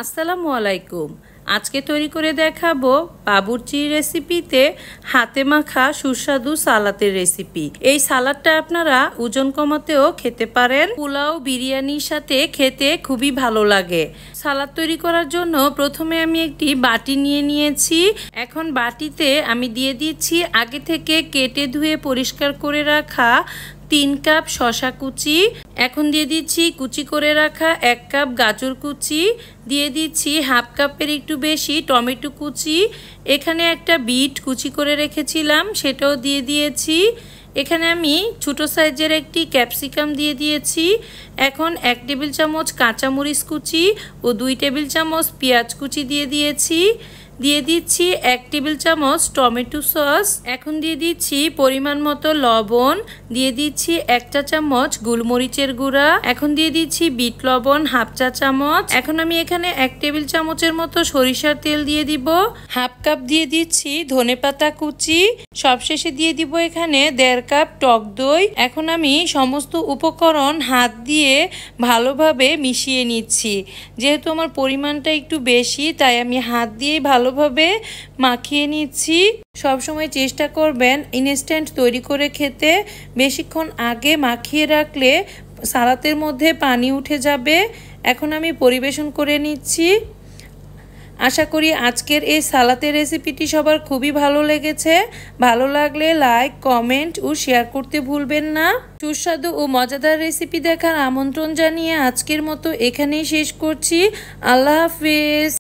আসসালামু আলাইকুম। আজকে তৈরি করে দেখাবো বাবুর্চির রেসিপিতে হাতে মাখা সুস্বাদু সালাতের রেসিপি। এই সালাদটা আপনারা ওজন কমাতেও খেতে পারেন, পোলাও বিরিয়ানির সাথে খেতে খুবই ভালো লাগে। সালাদ তৈরি করার জন্য প্রথমে আমি একটি বাটি নিয়ে নিয়েছি। এখন বাটিতে আমি দিয়ে দিচ্ছি আগে থেকে কেটে ধুয়ে পরিষ্কার করে রাখা 3 কাপ শসা কুচি। এখন দিয়ে দিচ্ছি কুচি করে রাখা 1 কাপ গাজর কুচি, দিয়ে দিচ্ছি হাফ কাপের একটু বেশি টমেটো কুচি। এখানে একটা বিট কুচি করে রেখেছিলাম, সেটাও দিয়ে দিয়েছি। এখানে আমি ছোট সাইজের একটি ক্যাপসিকাম দিয়ে দিয়েছি। এখন 1 টেবিল চামচ কাঁচামরিচ কুচি ও 2 টেবিল চামচ পেঁয়াজ কুচি দিয়ে দিয়েছি। দিয়ে দিচ্ছি 1 টেবিল চামচ টমেটো সস। এখন দিয়ে দিচ্ছি পরিমাণ মতো লবণ, দিয়ে দিচ্ছি 1 চা চামচ গোলমরিচের গুঁড়া। এখন দিয়ে দিচ্ছি বিট লবণ হাফ চা চামচ। এখন আমি এখানে 1 টেবিল চামচের মতো সরিষার তেল দিয়ে দিব। হাফ কাপ দিয়ে দিচ্ছি ধনেপাতা কুচি। সবশেষে দিয়ে দিব এখানে 1.5 কাপ টক দই। এখন আমি সমস্ত উপকরণ হাত দিয়ে ভালোভাবে মিশিয়ে নিচ্ছি। যেহেতু আমার পরিমাণটা একটু বেশি, তাই আমি হাত দিয়ে ভালোভাবে মাখিয়ে নিচ্ছি। সবসময় চেষ্টা করবেন ইনস্ট্যান্ট তৈরি করে খেতে। বেশিক্ষণ আগে মাখিয়ে রাখলে সালাতের মধ্যে পানি উঠে যাবে। এখন আমি পরিবেশন করে নিচ্ছি। আশা করি আজকের এই সালাতের রেসিপিটি সবার খুবই ভালো লেগেছে। ভালো লাগলে লাইক, কমেন্ট ও শেয়ার করতে ভুলবেন না। সুস্বাদু ও মজাদার রেসিপি দেখার আমন্ত্রণ জানিয়ে আজকের মতো এখানেই শেষ করছি। আল্লাহ হাফেজ।